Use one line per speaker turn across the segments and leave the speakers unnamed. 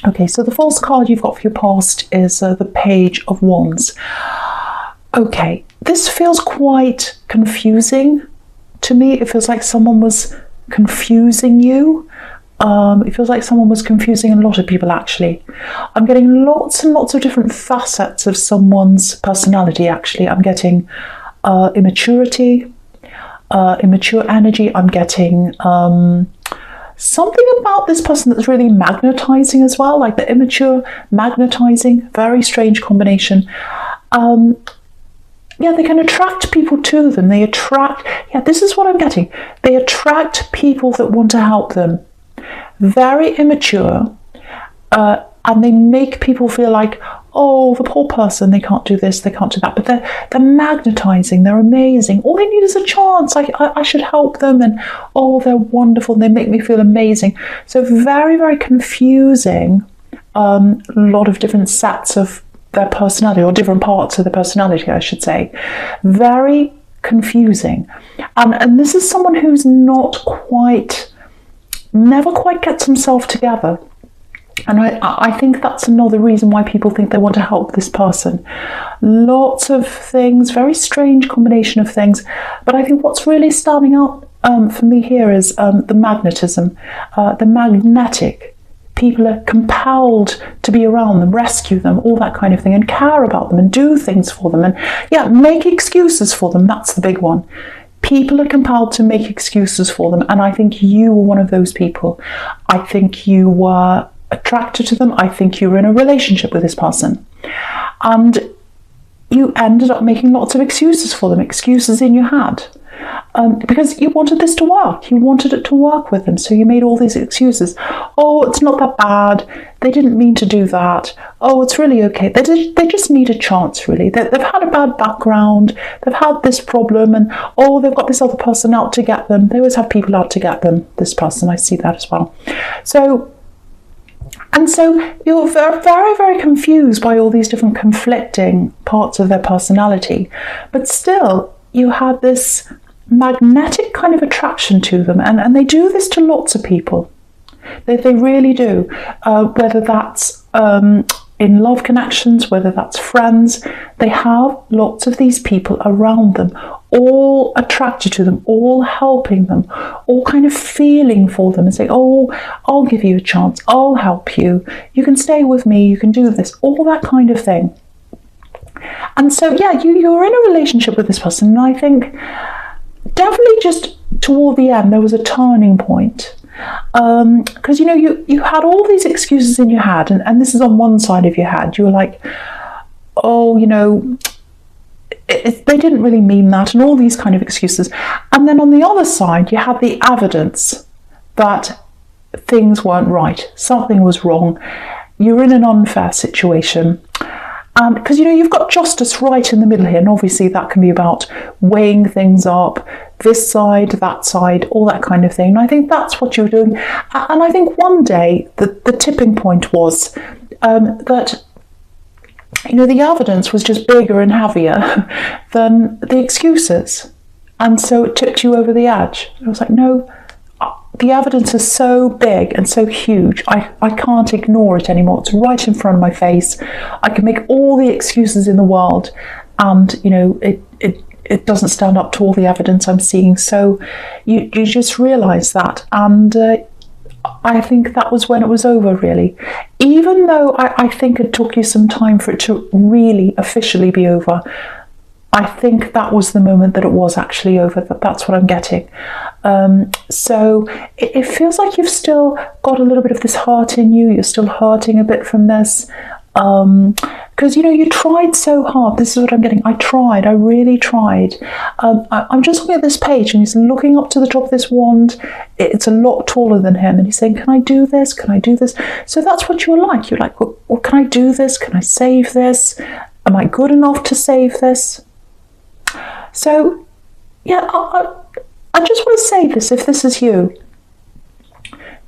Okay, so the false card you've got for your past is the Page of Wands. Okay, this feels quite confusing to me. It feels like someone was confusing you. It feels like someone was confusing a lot of people, actually. I'm getting lots and lots of different facets of someone's personality, actually. I'm getting immaturity, immature energy. I'm getting something about this person that's really magnetizing as well, like the immature, magnetizing, very strange combination. Yeah, they can attract people to them. They attract, yeah, this is what I'm getting. They attract people that want to help them. Very immature, and they make people feel like, oh, the poor person, they can't do this, they can't do that. But they're magnetizing, they're amazing. All they need is a chance. I should help them, and oh, they're wonderful, and they make me feel amazing. So very, very confusing, a lot of different sets of their personality, or different parts of the personality, I should say. Very confusing. And this is someone who's never quite gets himself together. And I think that's another reason why people think they want to help this person. Lots of things, very strange combination of things. But I think what's really standing out for me here is the magnetism, the magnetic. People are compelled to be around them, rescue them, all that kind of thing, and care about them and do things for them. And yeah, make excuses for them. That's the big one. People are compelled to make excuses for them. And I think you were one of those people. I think you were attracted to them. I think you were in a relationship with this person. And you ended up making lots of excuses for them, excuses in your head. Because you wanted this to work. You wanted it to work with them. So you made all these excuses. Oh, it's not that bad. They didn't mean to do that. Oh, it's really okay. They just need a chance, really. They've had a bad background. They've had this problem. And, oh, they've got this other person out to get them. They always have people out to get them, this person. I see that as well. So you're very, very, very confused by all these different conflicting parts of their personality. But still, you had this magnetic kind of attraction to them, and they do this to lots of people. They really do, whether that's in love connections, whether that's friends. They have lots of these people around them, all attracted to them, all helping them, all kind of feeling for them and saying, oh, I'll give you a chance, I'll help you, you can stay with me, you can do this, all that kind of thing. And so yeah, you're in a relationship with this person, and I think definitely just toward the end there was a turning point, because you had all these excuses in your head, and this is on one side of your head. You were like, oh, they didn't really mean that, and all these kind of excuses. And then on the other side you had the evidence that things weren't right, something was wrong, you're in an unfair situation. Because you've got justice right in the middle here, and obviously that can be about weighing things up, this side, that side, all that kind of thing. And I think that's what you were doing. And I think one day the tipping point was that the evidence was just bigger and heavier than the excuses, and so it tipped you over the edge. I was like, no, the evidence is so big and so huge, I can't ignore it anymore. It's right in front of my face. I can make all the excuses in the world, and it doesn't stand up to all the evidence I'm seeing. So you just realise that, and I think that was when it was over, really. Even though I think it took you some time for it to really officially be over, I think that was the moment that it was actually over. That's what I'm getting. So it feels like you've still got a little bit of this hurt in you. You're still hurting a bit from this. Because, you tried so hard. This is what I'm getting. I really tried. I'm just looking at this page, and he's looking up to the top of this wand. It's a lot taller than him. And he's saying, can I do this? Can I do this? So that's what you were like. You're like, well, can I do this? Can I save this? Am I good enough to save this? So, yeah, I just want to say this, if this is you.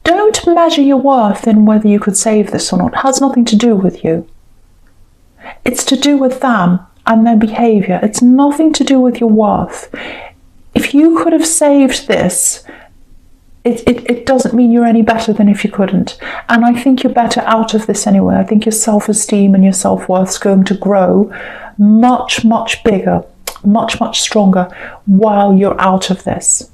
Don't measure your worth in whether you could save this or not. It has nothing to do with you. It's to do with them and their behaviour. It's nothing to do with your worth. If you could have saved this, it doesn't mean you're any better than if you couldn't. And I think you're better out of this anyway. I think your self-esteem and your self-worth is going to grow much, much bigger, much, much stronger while you're out of this.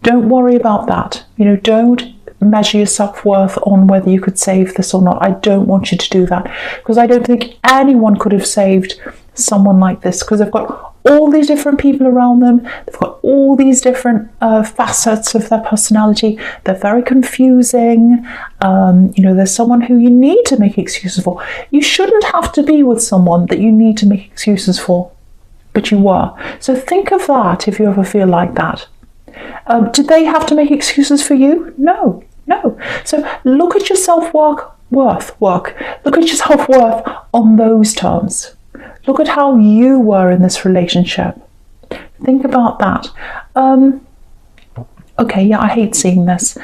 Don't worry about that. Don't measure your self-worth on whether you could save this or not. I don't want you to do that, because I don't think anyone could have saved someone like this, because they've got all these different people around them. They've got all these different facets of their personality. They're very confusing. There's someone who you need to make excuses for. You shouldn't have to be with someone that you need to make excuses for, but you were. So think of that if you ever feel like that. Did they have to make excuses for you? No. So look at your self-worth. Look at your self-worth on those terms. Look at how you were in this relationship. Think about that. I hate seeing this.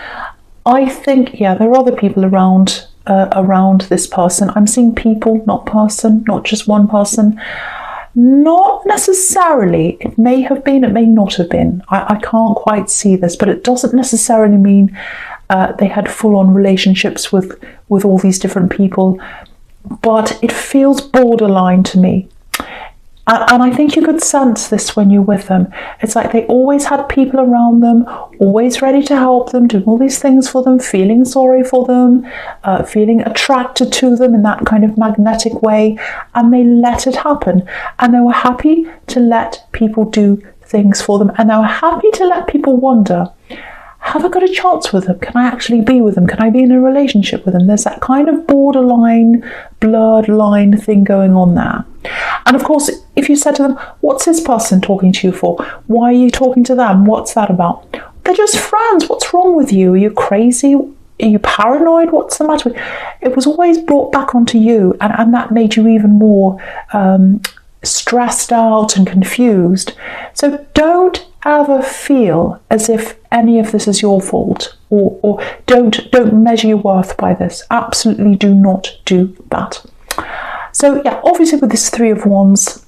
I think, there are other people around this person. I'm seeing people, not person, not just one person. Not necessarily. It may have been, it may not have been. I can't quite see this, but it doesn't necessarily mean they had full-on relationships with all these different people. But it feels borderline to me. And I think you could sense this when you're with them. It's like they always had people around them, always ready to help them, doing all these things for them, feeling sorry for them, feeling attracted to them in that kind of magnetic way. And they let it happen. And they were happy to let people do things for them. And they were happy to let people wonder, have I got a chance with them? Can I actually be with them? Can I be in a relationship with them? There's that kind of borderline, blurred line thing going on there. And of course, if you said to them, what's this person talking to you for? Why are you talking to them? What's that about? They're just friends. What's wrong with you? Are you crazy? Are you paranoid? What's the matter with you? It was always brought back onto you, and that made you even more stressed out and confused. So don't ever feel as if any of this is your fault, or don't measure your worth by this. Absolutely do not do that. So obviously with this Three of Wands,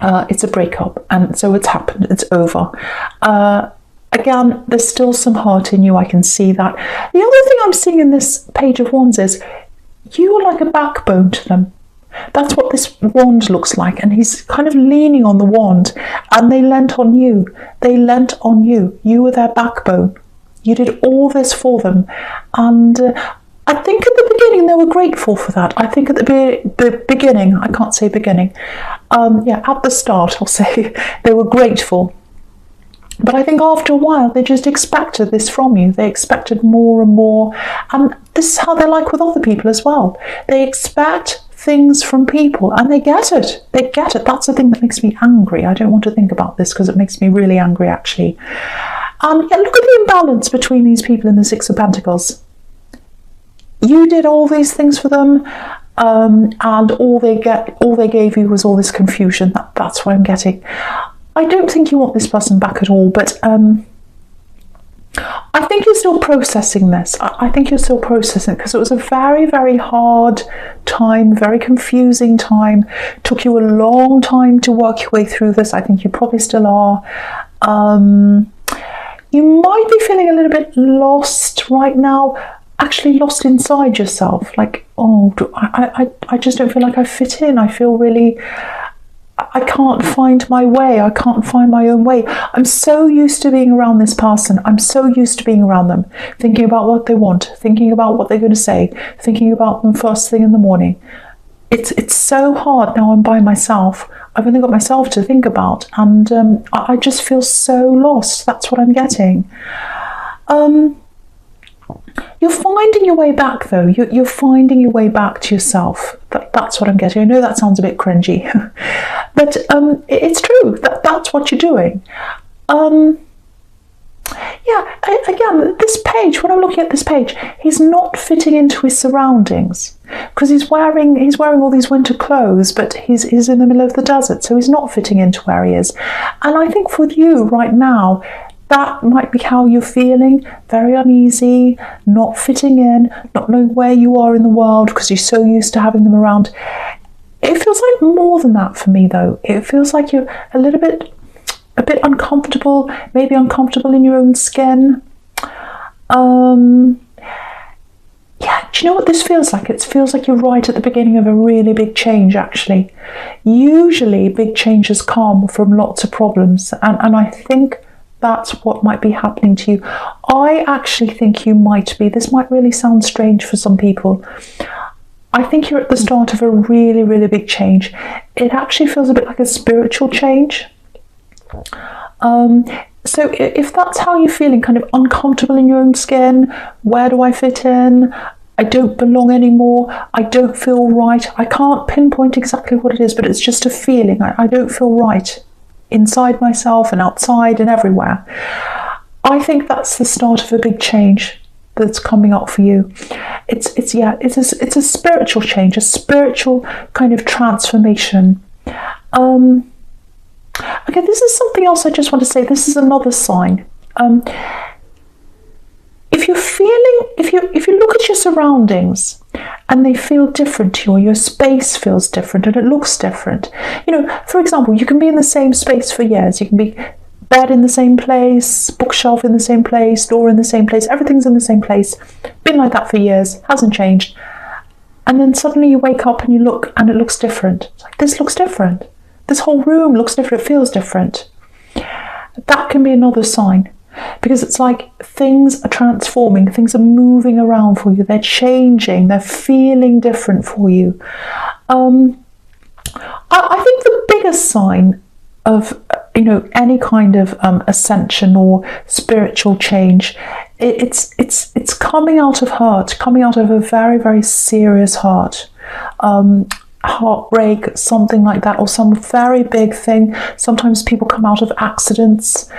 it's a breakup, and so it's happened, it's over. Again, there's still some hurt in you, I can see that. The other thing I'm seeing in this Page of Wands is you are like a backbone to them. That's what this wand looks like, and he's kind of leaning on the wand, and they lent on you. They lent on you. You were their backbone. You did all this for them, and I think at the beginning they were grateful for that. I think at the beginning, I can't say beginning, at the start I'll say, they were grateful. But I think after a while they just expected this from you. They expected more and more, and this is how they're like with other people as well. They expect things from people, and they get it. They get it. That's the thing that makes me angry. I don't want to think about this because it makes me really angry, actually. Look at the imbalance between these people in the Six of Pentacles. You did all these things for them, and all they gave you was all this confusion. That's what I'm getting. I don't think you want this person back at all, but I think you're still processing this. I think you're still processing it, because it was a very, very hard time, very confusing time. It took you a long time to work your way through this. I think you probably still are. You might be feeling a little bit lost right now, actually lost inside yourself. Like, I just don't feel like I fit in. I feel really... I can't find my way. I can't find my own way. I'm so used to being around this person. I'm so used to being around them, thinking about what they want, thinking about what they're going to say, thinking about them first thing in the morning. It's so hard now. I'm by myself. I've only got myself to think about, and I just feel so lost. That's what I'm getting. You're finding your way back, though. You're finding your way back to yourself. That's what I'm getting. I know that sounds a bit cringy, but it's true. That's what you're doing. Again, this page, when I'm looking at this page, he's not fitting into his surroundings, because he's wearing all these winter clothes, but he's in the middle of the desert, so he's not fitting into where he is. And I think for you right now, that might be how you're feeling, very uneasy, not fitting in, not knowing where you are in the world because you're so used to having them around. It feels like more than that for me, though. It feels like you're a bit uncomfortable, maybe uncomfortable in your own skin. Yeah, do you know what this feels like? It feels like you're right at the beginning of a really big change, actually. Usually, big changes come from lots of problems, and I think that's what might be happening to you. I actually think you might be. This might really sound strange for some people. I think you're at the start of a really, really big change. It actually feels a bit like a spiritual change. So if that's how you're feeling, kind of uncomfortable in your own skin, where do I fit in? I don't belong anymore. I don't feel right. I can't pinpoint exactly what it is, but it's just a feeling. I don't feel right inside myself and outside and everywhere. I think that's the start of a big change that's coming up for you. It's a spiritual change, a spiritual kind of transformation. Okay, this is something else I just want to say. This is another sign. If you look at your surroundings and they feel different to you, or your space feels different and it looks different. For example, you can be in the same space for years. You can be bed in the same place, bookshelf in the same place, door in the same place, everything's in the same place. Been like that for years, hasn't changed. And then suddenly you wake up and you look and it looks different. It's like, this looks different. This whole room looks different, it feels different. That can be another sign, because it's like things are transforming, things are moving around for you, they're changing, they're feeling different for you. I think the biggest sign of any kind of ascension or spiritual change, it's coming out of hurt, coming out of a very, very serious hurt. Heartbreak, something like that, or some very big thing. Sometimes people come out of accidents.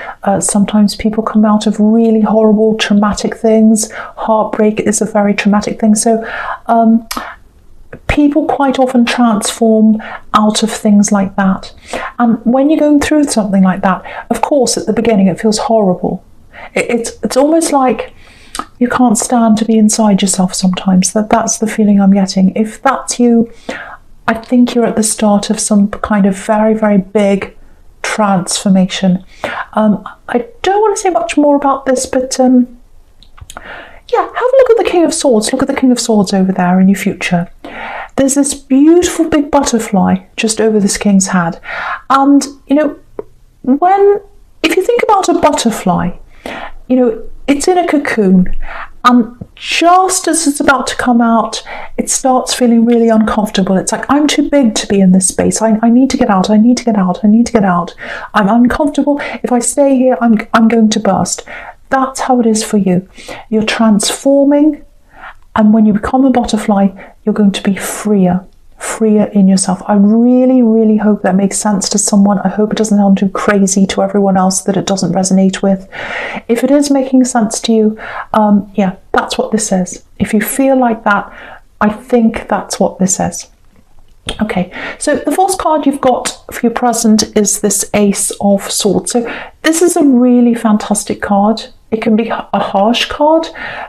Sometimes people come out of really horrible, traumatic things. Heartbreak is a very traumatic thing. So people quite often transform out of things like that. And when you're going through something like that, of course, at the beginning, it feels horrible. It's almost like you can't stand to be inside yourself sometimes. That's the feeling I'm getting. If that's you, I think you're at the start of some kind of very, very big transformation. I don't want to say much more about this, but have a look at the King of Swords. Look at the King of Swords over there in your future. There's this beautiful big butterfly just over this king's head. And, if you think about a butterfly, it's in a cocoon, and just as it's about to come out, it starts feeling really uncomfortable. It's like, I'm too big to be in this space. I need to get out. I need to get out. I need to get out. I'm uncomfortable. If I stay here, I'm going to burst. That's how it is for you. You're transforming, and when you become a butterfly, you're going to be freer in yourself. I really, really hope that makes sense to someone. I hope it doesn't sound too crazy to everyone else, that it doesn't resonate with. If it is making sense to you, that's what this is. If you feel like that, I think that's what this is. Okay, so the first card you've got for your present is this Ace of Swords. So this is a really fantastic card. It can be a harsh card,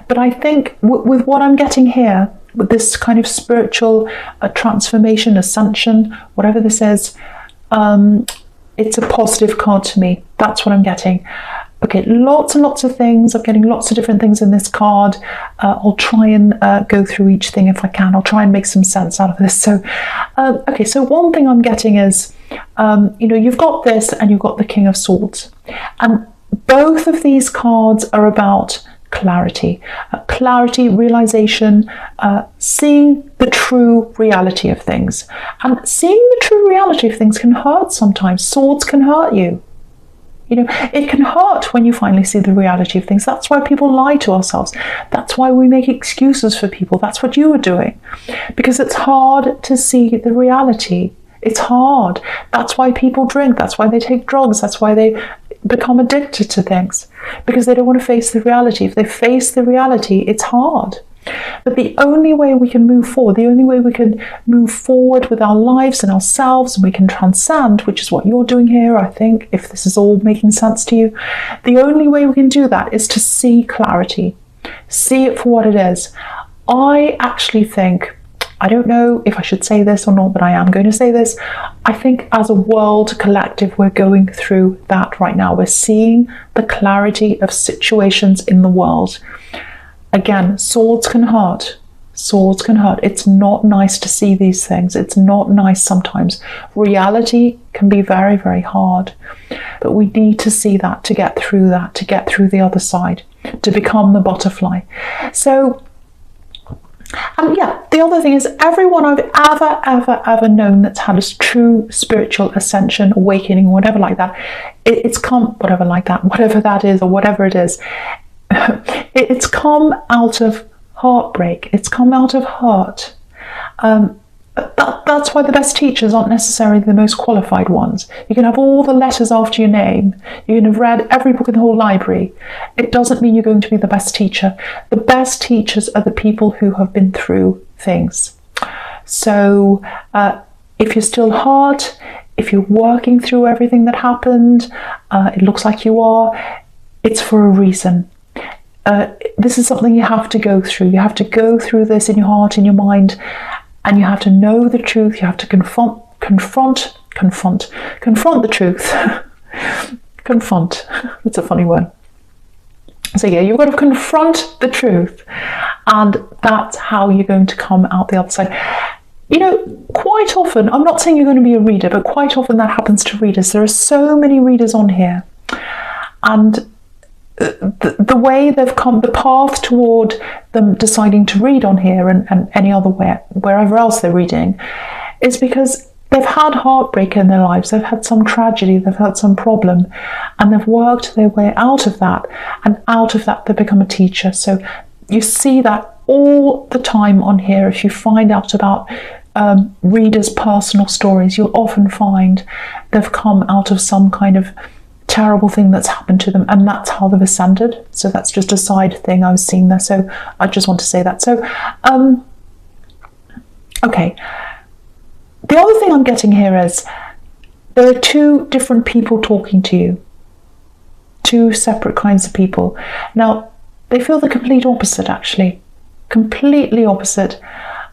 but I think with what I'm getting here, with this kind of spiritual transformation, ascension, whatever this is, it's a positive card to me. That's what I'm getting. Okay, lots and lots of things. I'm getting lots of different things in this card. I'll try and go through each thing if I can. I'll try and make some sense out of this. So, okay, so one thing I'm getting is, you've got this and you've got the King of Swords. And both of these cards are about clarity, realization, seeing the true reality of things. And seeing the true reality of things can hurt sometimes. Swords can hurt you. It can hurt when you finally see the reality of things. That's why people lie to ourselves. That's why we make excuses for people. That's what you were doing. Because it's hard to see the reality. It's hard. That's why people drink. That's why they take drugs. That's why they become addicted to things, because they don't want to face the reality. If they face the reality, it's hard. But the only way we can move forward, the only way we can move forward with our lives and ourselves, and we can transcend, which is what you're doing here, I think, if this is all making sense to you, the only way we can do that is to see clarity, see it for what it is. I actually think I don't know if I should say this or not, but I am going to say this. I think as a world collective, we're going through that right now. We're seeing the clarity of situations in the world. Again, swords can hurt. Swords can hurt. It's not nice to see these things. It's not nice sometimes. Reality can be very, very hard. But we need to see that, to get through that, to get through the other side, to become the butterfly. So, the other thing is, everyone I've ever known that's had a true spiritual ascension, awakening, whatever like that, it's come, whatever that is, or whatever it is, it's come out of heartbreak. It's come out of hurt. That's why the best teachers aren't necessarily the most qualified ones. You can have all the letters after your name. You can have read every book in the whole library. It doesn't mean you're going to be the best teacher. The best teachers are the people who have been through things. So if you're still hurt, if you're working through everything that happened, it looks like you are, it's for a reason. This is something you have to go through. You have to go through this in your heart, in your mind, and you have to know the truth. You have to confront the truth. Confront. That's a funny word. So yeah, you've got to confront the truth, and that's how you're going to come out the other side. You know, quite often, I'm not saying you're going to be a reader, but quite often that happens to readers. There are so many readers on here, and the way they've come, the path toward them deciding to read on here and any other wherever else they're reading, is because they've had heartbreak in their lives, they've had some tragedy, they've had some problem, and they've worked their way out of that, and out of that they become a teacher. So you see that all the time on here. If you find out about readers' personal stories, you'll often find they've come out of some kind of terrible thing that's happened to them, and that's how they've ascended. So that's just a side thing I was seeing there, so I just want to say that. So okay, the other thing I'm getting here is there are two different people talking to you, two separate kinds of people. Now they feel the complete opposite, actually, completely opposite.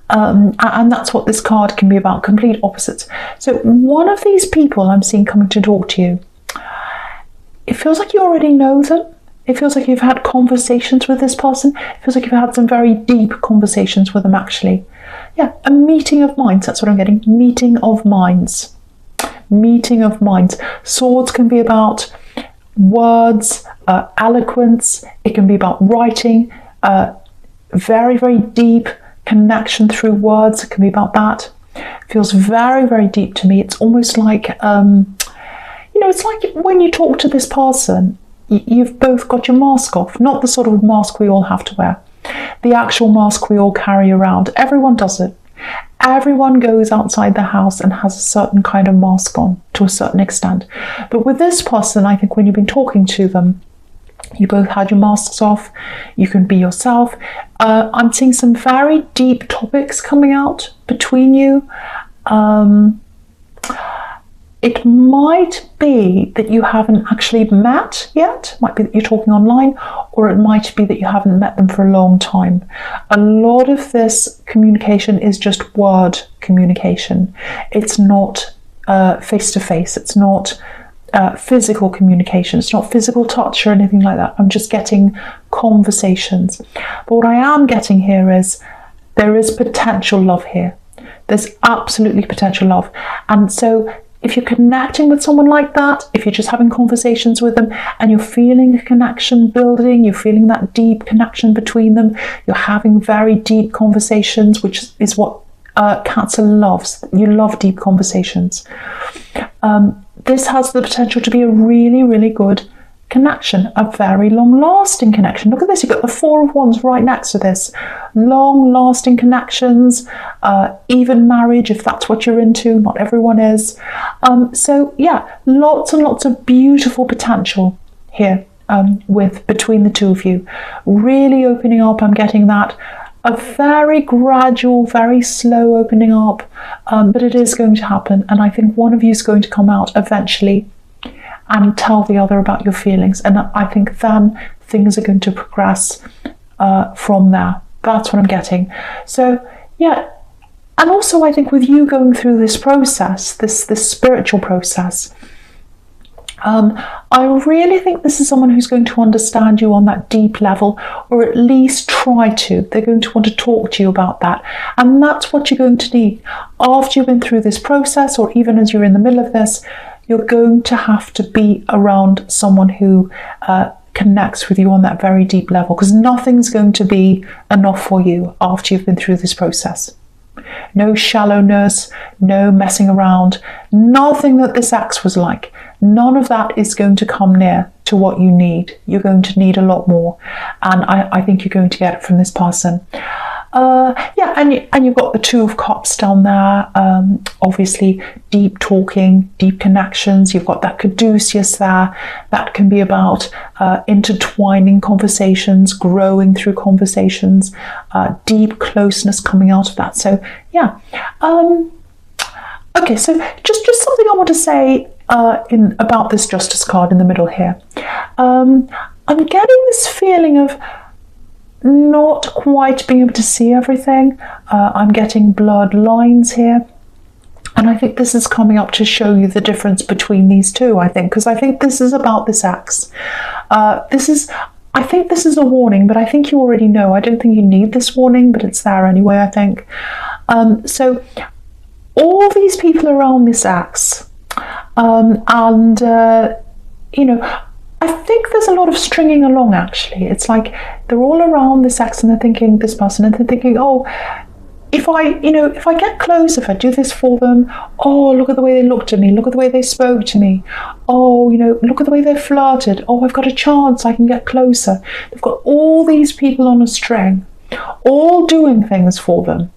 And that's what this card can be about, complete opposites. So one of these people I'm seeing coming to talk to you, it feels like you already know them. It feels like you've had conversations with this person. It feels like you've had some very deep conversations with them, actually. Yeah, a meeting of minds. That's what I'm getting. Meeting of minds. Meeting of minds. Swords can be about words, eloquence. It can be about writing. Very, very deep connection through words. It can be about that. It feels very, very deep to me. It's almost like it's like when you talk to this person, you've both got your mask off, not the sort of mask we all have to wear, the actual mask we all carry around. Everyone does it. Everyone goes outside the house and has a certain kind of mask on to a certain extent. But with this person, I think when you've been talking to them, you both had your masks off. You can be yourself. I'm seeing some very deep topics coming out between you. It might be that you haven't actually met yet. It might be that you're talking online, or it might be that you haven't met them for a long time. A lot of this communication is just word communication. It's not face-to-face. It's not physical communication. It's not physical touch or anything like that. I'm just getting conversations. But what I am getting here is there is potential love here. There's absolutely potential love. And so if you're connecting with someone like that, if you're just having conversations with them and you're feeling a connection building, you're feeling that deep connection between them, you're having very deep conversations, which is what Cancer loves. You love deep conversations. This has the potential to be a really, really good connection, a very long-lasting connection. Look at this, you've got the Four of Wands right next to this. Long-lasting connections, even marriage, if that's what you're into. Not everyone is. So yeah, lots and lots of beautiful potential here between the two of you. Really opening up, I'm getting that. A very gradual, very slow opening up, but it is going to happen. And I think one of you is going to come out eventually and tell the other about your feelings. And I think then things are going to progress from there. That's what I'm getting. So yeah, And also, I think with you going through this process, this spiritual process, I really think this is someone who's going to understand you on that deep level, or at least try to. They're going to want to talk to you about that. And that's what you're going to need. After you've been through this process, or even as you're in the middle of this, you're going to have to be around someone who connects with you on that very deep level, because nothing's going to be enough for you after you've been through this process. No shallowness, no messing around, nothing that this ex was like. None of that is going to come near to what you need. You're going to need a lot more. And I think you're going to get it from this person. Yeah, and you've got the Two of Cups down there. Obviously, deep talking, deep connections. You've got that caduceus there. That can be about intertwining conversations, growing through conversations, deep closeness coming out of that. So, yeah. Okay, so just something I want to say about this Justice card in the middle here. I'm getting this feeling of not quite being able to see everything. I'm getting blurred lines here. And I think this is coming up to show you the difference between these two, I think, because I think this is about this ex. I think this is a warning, but I think you already know. I don't think you need this warning, but it's there anyway, I think. So all these people around this ex, you know, I think there's a lot of stringing along, actually. It's like they're all around this ex and they're thinking, this person, and they're thinking, oh, if I get close, if I do this for them, oh, look at the way they looked at me, look at the way they spoke to me, oh, look at the way they flirted, oh, I've got a chance, I can get closer. They've got all these people on a string, all doing things for them.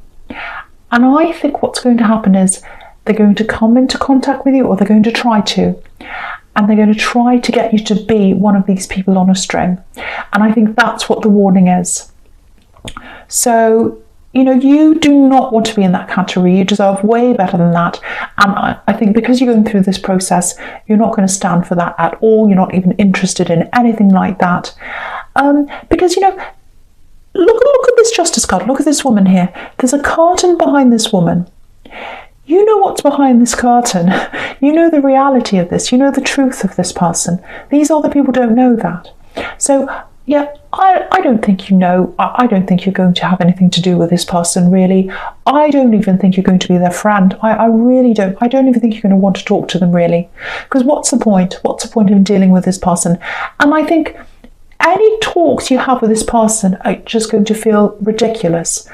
And I think what's going to happen is they're going to come into contact with you, or they're going to try to. And they're going to try to get you to be one of these people on a string. And I think that's what the warning is. So, you do not want to be in that category. You deserve way better than that. And I think because you're going through this process, you're not going to stand for that at all. You're not even interested in anything like that. Because, look at this Justice card. Look at this woman here. There's a curtain behind this woman. You know what's behind this curtain. You know the reality of this. You know the truth of this person. These other people don't know that. So, yeah, I don't think you know. I don't think you're going to have anything to do with this person, really. I don't even think you're going to be their friend. I really don't. I don't even think you're going to want to talk to them, really. Because what's the point? What's the point of dealing with this person? And I think any talks you have with this person are just going to feel ridiculous.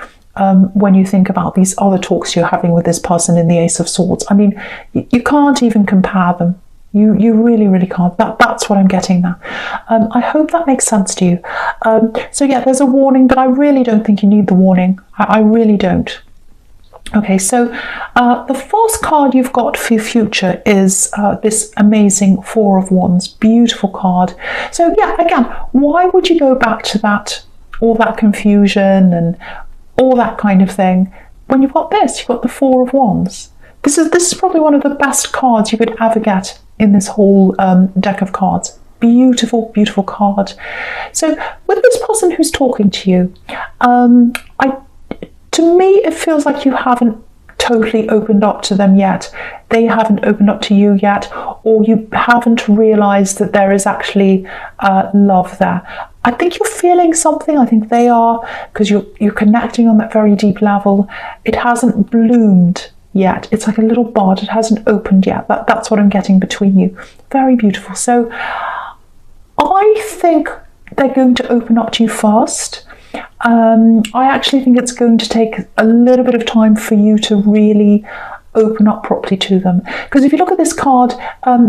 When you think about these other talks you're having with this person in the Ace of Swords. I mean, you can't even compare them. You really, really can't. That's what I'm getting now. I hope that makes sense to you. So yeah, there's a warning, but I really don't think you need the warning. I really don't. Okay, so the first card you've got for your future is this amazing Four of Wands. Beautiful card. So yeah, again, why would you go back to that, all that confusion and all that kind of thing, when you've got this? You've got the Four of Wands. This is probably one of the best cards you could ever get in this whole deck of cards. Beautiful, beautiful card. So with this person who's talking to you, to me it feels like you haven't totally opened up to them yet. They haven't opened up to you yet, or you haven't realized that there is actually love there. I think you're feeling something. I think they are, because you're connecting on that very deep level. It hasn't bloomed yet. It's like a little bud. It hasn't opened yet. That's what I'm getting between you. Very beautiful. So I think they're going to open up to you first. I actually think it's going to take a little bit of time for you to really open up properly to them. Because if you look at this card,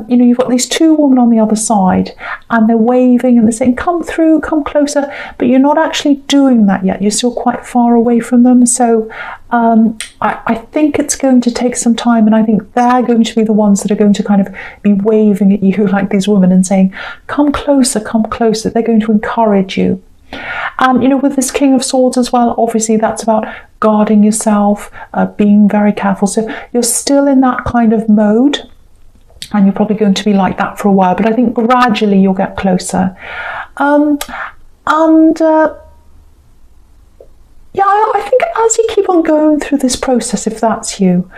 you've got these two women on the other side, and they're waving and they're saying, come through, come closer, but you're not actually doing that yet. You're still quite far away from them. So I think it's going to take some time, and I think they're going to be the ones that are going to kind of be waving at you like these women and saying, come closer, come closer. They're going to encourage you. And with this King of Swords as well, obviously that's about guarding yourself, being very careful. So you're still in that kind of mode, and you're probably going to be like that for a while, but I think gradually you'll get closer. yeah, I think as you keep on going through this process, if that's you,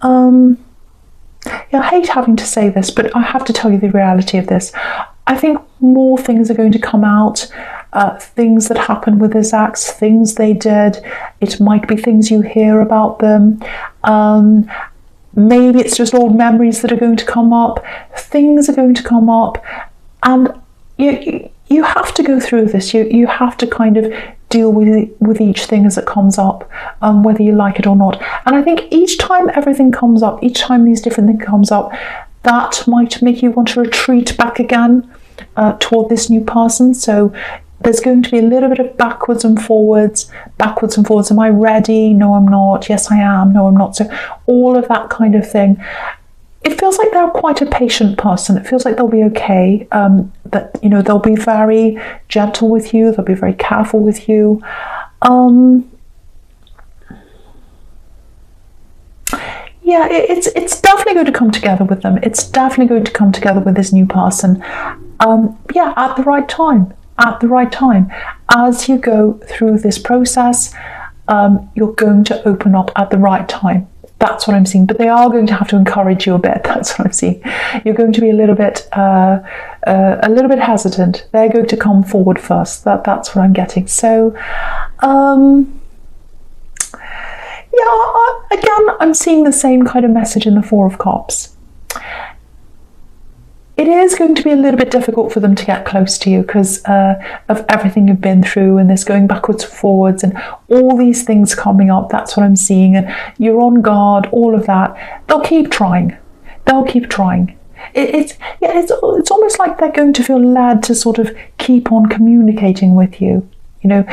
yeah, I hate having to say this, but I have to tell you the reality of this. I think more things are going to come out, things that happened with his ex, things they did. It might be things you hear about them. Maybe it's just old memories that are going to come up. Things are going to come up, and you have to go through this. You have to kind of deal with each thing as it comes up, whether you like it or not. And I think each time everything comes up, each time these different things comes up, that might make you want to retreat back again toward this new person. So there's going to be a little bit of backwards and forwards. Am I ready? No, I'm not. Yes, I am. No, I'm not. So all of that kind of thing. It feels like they're quite a patient person. It feels like they'll be okay. That, you know, they'll be very gentle with you. They'll be very careful with you. Yeah, it's definitely going to come together with them. It's definitely going to come together with this new person. Yeah, at the right time. At the right time. As you go through this process, you're going to open up at the right time. That's what I'm seeing. But they are going to have to encourage you a bit. That's what I'm seeing. You're going to be a little bit hesitant. They're going to come forward first. That's what I'm getting. So, yeah, again, I'm seeing the same kind of message in the Four of Cups. It is going to be a little bit difficult for them to get close to you because of everything you've been through and this going backwards and forwards and all these things coming up. That's what I'm seeing. And you're on guard, all of that. They'll keep trying. They'll keep trying. It's almost like they're going to feel led to sort of keep on communicating with you. You know,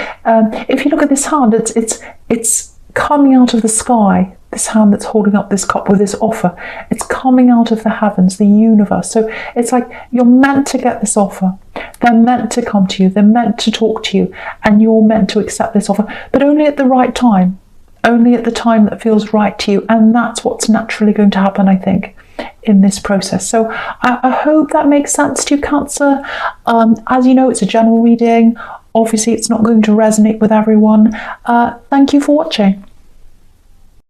if you look at this hand, it's coming out of the sky. This hand that's holding up this cup with this offer, it's coming out of the heavens, the universe. So it's like you're meant to get this offer. They're meant to come to you. They're meant to talk to you, and you're meant to accept this offer, but only at the right time, only at the time that feels right to you. And that's what's naturally going to happen, I think, in this process. So I hope that makes sense to you, Cancer. As you know, it's a general reading. Obviously, it's not going to resonate with everyone. Thank you for watching.